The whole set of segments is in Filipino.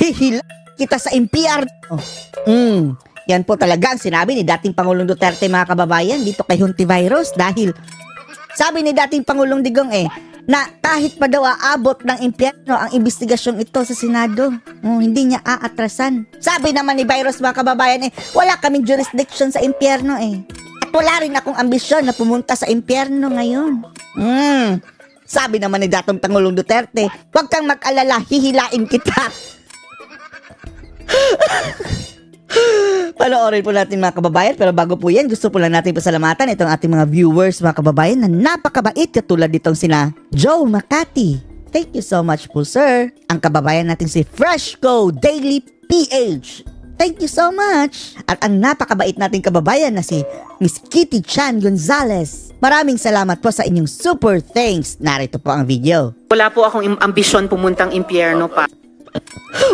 hihila kita sa impyerno. Yan po talaga ang sinabi ni dating Pangulong Duterte, mga kababayan, dito kay Hontivirus, dahil sabi ni dating Pangulong Digong na kahit pa daw aabot ng impyerno ang investigasyong ito sa Senado, hindi niya aatrasan. Sabi naman ni Virus, mga kababayan, wala kaming jurisdiction sa impyerno at wala rin akong ambisyon na pumunta sa impyerno ngayon. Sabi naman ni dating Pangulong Duterte, huwag kang mag-alala, hihilain kita. Panoorin po natin, mga kababayan, pero bago po yan, gusto po lang natin pasalamatan itong ating mga viewers, mga kababayan, na napakabait katulad ditong sina Joe Makati. Thank you so much po, sir. Ang kababayan natin si Freshco Daily PH. Thank you so much. At ang napakabait nating kababayan na si Miss Kitty Chan Gonzalez. Maraming salamat po sa inyong super thanks. Narito po ang video. Wala po akong ambisyon pumuntang impyerno pa.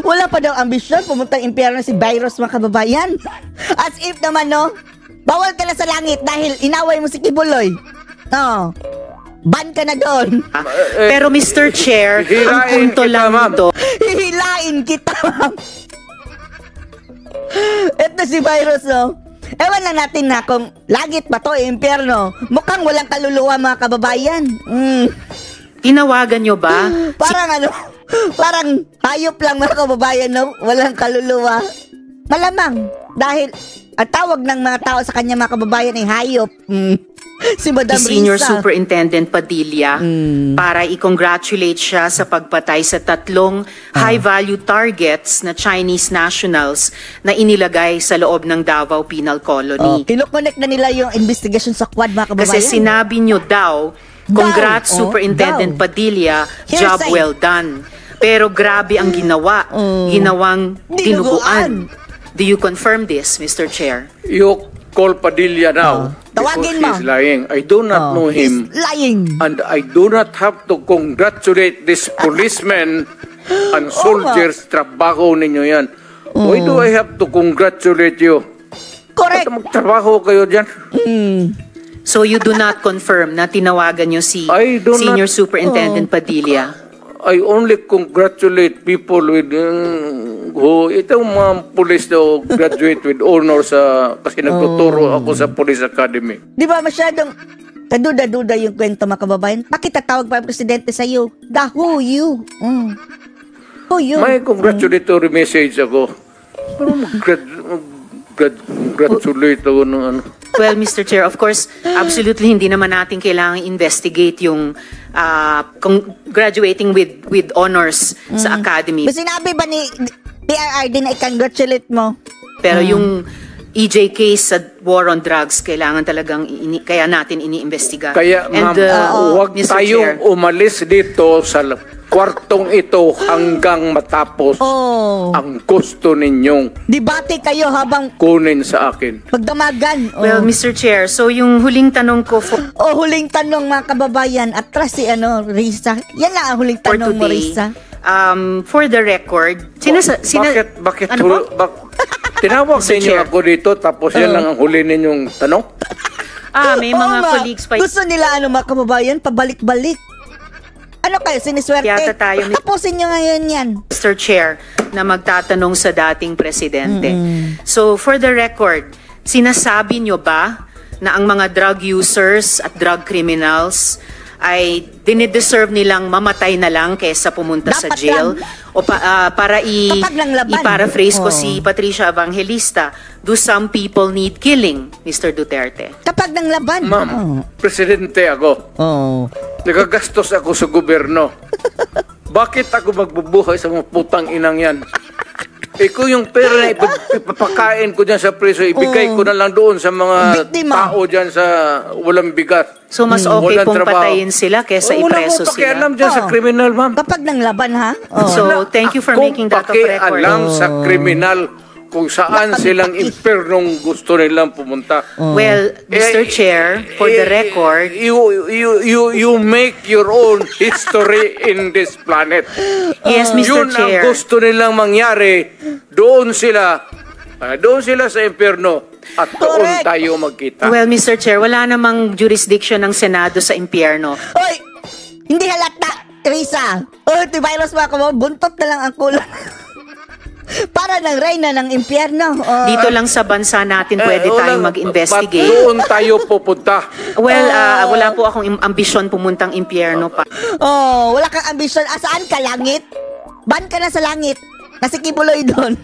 Wala pa daw ambisyon pumuntang impyerno si Virus, mga kababayan. As if naman, no? Bawal ka na sa langit dahil inaway mo si Kibuloy. Ban ka na doon. Pero Mr. Chair, ang punto lang nito. Hihilain kita, ma'am. Ito si Virus, no? Ewan lang natin na kung langit ba to, impyerno. Mukhang walang kaluluwa, mga kababayan. Tinawagan nyo ba? Parang hayop lang, mga kababayan, no? Walang kaluluwa. Malamang, dahil ang tawag ng mga tao sa kanya, mga kababayan, ay hayop. Si Madam Risa. Senior Superintendent Padilla para i-congratulate siya sa pagpatay sa 3 high-value targets na Chinese nationals na inilagay sa loob ng Davao Penal Colony. Kinukonek na nila yung investigation sa Quad, mga kababayan. Kasi sinabi nyo daw, congrats Superintendent Padilla, job well done. Pero grabe ang ginawa. Ginawang dinuguan. Do you confirm this, Mr. Chair? You call Padilla now. Tawagin mo. He's lying. I do not know him. He's lying. And I do not have to congratulate this policemen and soldiers. Trabaho ninyo yan. Why do I have to congratulate you? Correct. Magtrabaho kayo dyan. So you do not confirm na tinawagan nyo si Senior Superintendent Padilla? I only congratulate people with who itong mga police daw graduate with honors kasi nagtuturo ako sa Police Academy. Di ba masyadong kaduda-duda yung kwento, mga kababayan? Bakit tatawag pa ang presidente sa iyo? Who you? Who you? May congratulatory message ako. Pero mag-congratulate ako ng ano. Well, Mr. Chair, of course, absolutely hindi naman natin kailangan investigate yung graduating with honors sa academy. Ba sinabi ba ni PRRD na i-congratulate mo? Pero yung EJ case sa war on drugs, kailangan talagang kaya natin iniimbestiga. Kaya ma'am, huwag tayong umalis dito sa kwartong ito hanggang matapos ang gusto ninyong debate kayo habang kunin sa akin. Magdamagan. Well, Mr. Chair, so yung huling tanong ko huling tanong, mga kababayan, atras si Risa. Yan lang ang huling tanong mo, Risa. For the record, bakit tinawag sa inyo ako dito tapos yan lang ang huli ninyong tanong? May mga colleagues pa. Gusto nila mga kababayan, pabalik-balik. Ano kayo, siniswerte? Yata tayo. Tapusin nyo ngayon yan. Mr. Chair, na magtatanong sa dating presidente. So, for the record, sinasabi nyo ba na ang mga drug users at drug criminals ay dinideserve nilang mamatay na lang kaysa pumunta sa jail? O para i-paraphrase ko si Patricia Evangelista, do some people need killing, Mr. Duterte? Kapag ng laban. Ma'am, presidente ako. Nagagastos ako sa gobyerno. Bakit ako magbubuhay sa mga putang inang yan? Ikaw yung pera na ipapakain ko dyan sa preso, ibigay ko na lang doon sa mga tao dyan sa walang bigat. So mas okay kung patayin sila kesa ipreso sila? Wala mo pakialam dyan sa kriminal, ma'am. Kapag ng laban, ha? So thank you for making that of record. Kung pakialam sa kriminal, kung saan silang impernong gusto nilang pumunta. Well, Mr. Chair, for the record, you make your own history in this planet. Yes, Mr. Yun Chair. ang gusto nilang mangyari. Doon sila sa impyerno at doon tayo magkita. Well, Mr. Chair, wala namang jurisdiction ng Senado sa impyerno. Hoy! Hindi halata, Risa. Virus, mga buntot na lang ang kulang. Siya ng reyna ng impyerno. Dito lang sa bansa natin pwede tayong mag-investigate. Doon tayo pupunta. Well, wala po akong ambisyon pumuntang impyerno pa. Wala kang ambisyon. Saan ka, langit? Ban ka na sa langit. Kasi Kibuloy doon.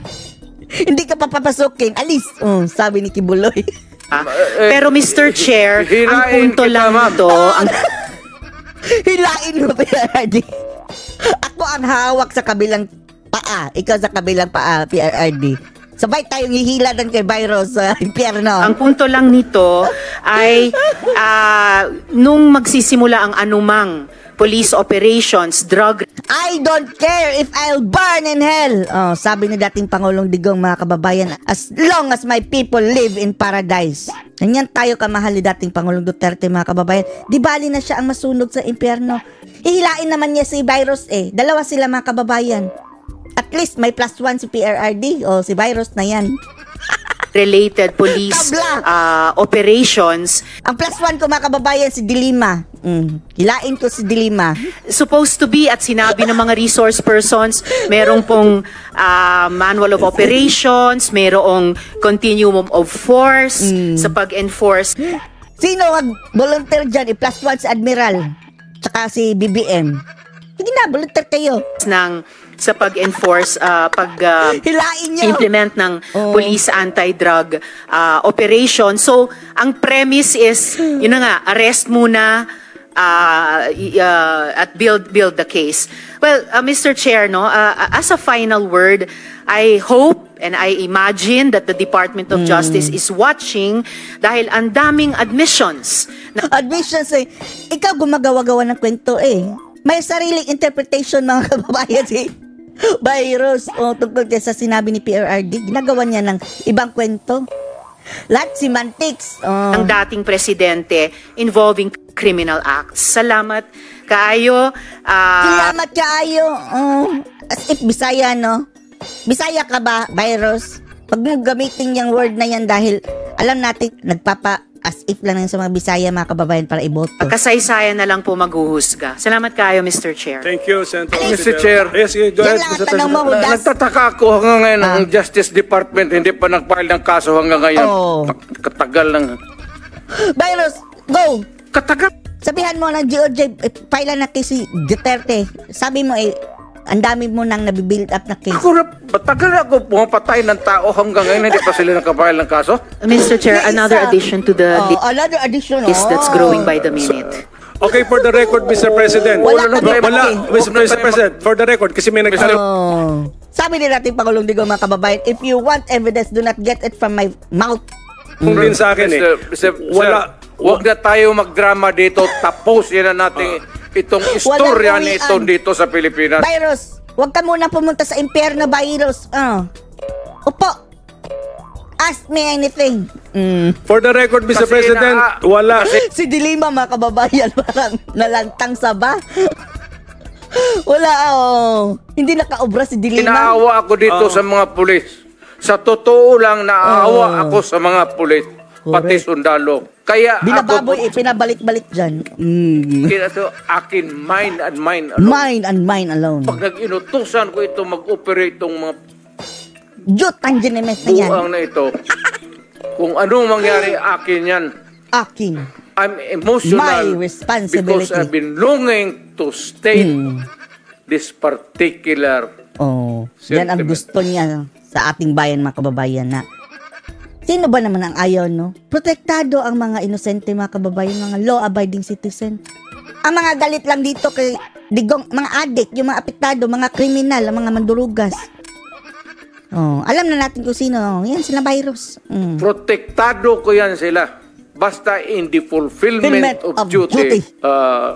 Hindi ka papapasukin. Alis. Sabi ni Kibuloy. Pero Mr. Chair, ang hirain punto kita, lang ma'am. nito, Hilain mo, PRRD. Ako ang hawak sa kabilang paa. Ikaw sa kabilang paa, PRRD. Sabay tayong hihila doon kay Virus sa impyerno. ang punto lang nito ay nung magsisimula ang anumang police operations, drug I don't care if I'll burn in hell. Sabi ni dating Pangulong Digong, mga kababayan, as long as my people live in paradise. Ganyan tayo kamahal ni dating Pangulong Duterte, mga kababayan. Di bali na siya ang masunog sa impyerno. Ihilain naman niya si Virus Dalawa sila, mga kababayan. At least may +1 si PRRD. Si Virus na yan. related police operations. Ang +1 ko, mga kababayan, si Dilima. Hilain ko si Dilima. Supposed to be, at sinabi ng mga resource persons, merong pong manual of operations, merong continuum of force sa pag-enforce. Sino ang volunteer dyan? +1 si Admiral. Tsaka si BBM. Sige na, volunteer kayo. Sa pag-enforce, Hilain niyo. implement ng police anti-drug operation. So, ang premise is, yun na nga, arrest muna at build the case. Well, Mr. Chair, as a final word, I hope and I imagine that the Department of Justice is watching dahil ang daming admissions. Admissions ikaw gumagawa-gawa ng kwento May sariling interpretation, mga kababayan, Virus, tungkol sa sinabi ni PRRD, ginagawa niya ng ibang kwento. Lahat semantics. Ang dating presidente involving criminal acts. Salamat kaayo. Salamat kaayo. As if Bisaya, no? Bisaya ka ba, Virus? Pag gamitin yung word na yan dahil alam natin, as if lang sa mga Bisaya, mga kababayan, para iboto. Kasaysayan na lang po maghuhusga. Salamat kayo, Mr. Chair. Thank you, Senator. Mr. Chair. Yes, go ahead, Yan lang Mr. ang tanong mo, President. Hudas. Nagtataka ako hanggang ngayon ang Justice Department hindi pa nag-file ng kaso hanggang ngayon. Katagal lang. Virus, go! Katagal. Sabihan mo ng DOJ, pailan na kay si Duterte. Sabi mo, ang dami mo nang nabibuild up na case. Ako na, matagal na ako pumapatay ng tao hanggang ngayon hindi pa sila nakapile ng kaso. Mr. Chair, another addition to the another addition, list that's growing by the minute. Okay, for the record, Mr. President. Wala ka na Mr. President, for the record, kasi may nagtanong. Sabi ni natin Pangulong Digong, mga kababayan, if you want evidence, do not get it from my mouth. Kung din sa akin Wala. Huwag na tayo magdrama dito. Tapos yan na natin itong istorya Walang nito uwian. dito sa Pilipinas. Virus, huwag ka muna pumunta sa impyerno, Virus. Upo. Ask me anything. For the record, Mr. Kasi President, wala. Si Dilima, mga kababayan, parang nalantang sa ba? Wala, hindi nakaobra si Dilima. Inaawa ako dito sa mga pulis. Sa totoo lang, naaawa ako sa mga pulis. Pati sundalo. Kaya Binababoy, pinabalik-balik dyan. Kaya ito, akin, mine and mine alone. Mine and mine alone. Pag nag-inutusan ko ito, mag-operate itong mga Jut ang ginemes na yan. buang na ito. Kung anong mangyari, akin yan. Akin. I'm emotional My responsibility. because I've been longing to state this particular Yan ang sentiment. gusto niya sa ating bayan, mga kababayan, na sino ba naman ang ayaw, no? Protektado ang mga inosente, mga kababayan, mga law-abiding citizen. Ang mga galit lang dito kay Digong, mga addict, yung mga apektado, mga kriminal, ang mga mandurugas. Alam na natin kung sino. Yan, sila Virus. Protektado ko yan sila. Basta in the fulfillment of duty.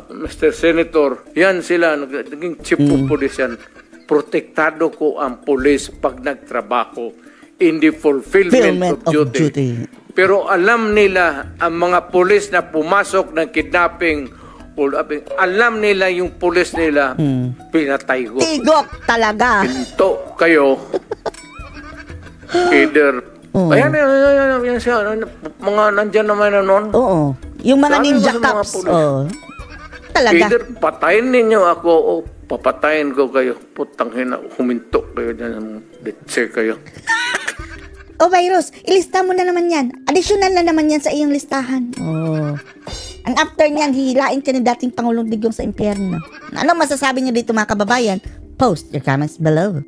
Mr. Senator, yan sila, naging chief of police yan. Protektado ko ang police pag nagtrabaho in the fulfillment of duty. Pero alam nila, ang mga police na pumasok ng kidnapping, alam nila yung police nila, pinatay ko. Tigok talaga. Pinto kayo. Either ayan siya, mga nandyan naman na noon. Oo. Yung mga Sana ninja yung mga cops. pulis. Talaga. Either patayin ninyo ako o papatayin ko kayo. Putang hina, huminto kayo dyan. Bitse kayo. O Virus, ilista mo na naman yan. Additional na naman yan sa iyong listahan. And after niyan, hihilain ka ni dating Pangulong Digong sa impyerno. Ano masasabi niyo dito mga kababayan? Post your comments below.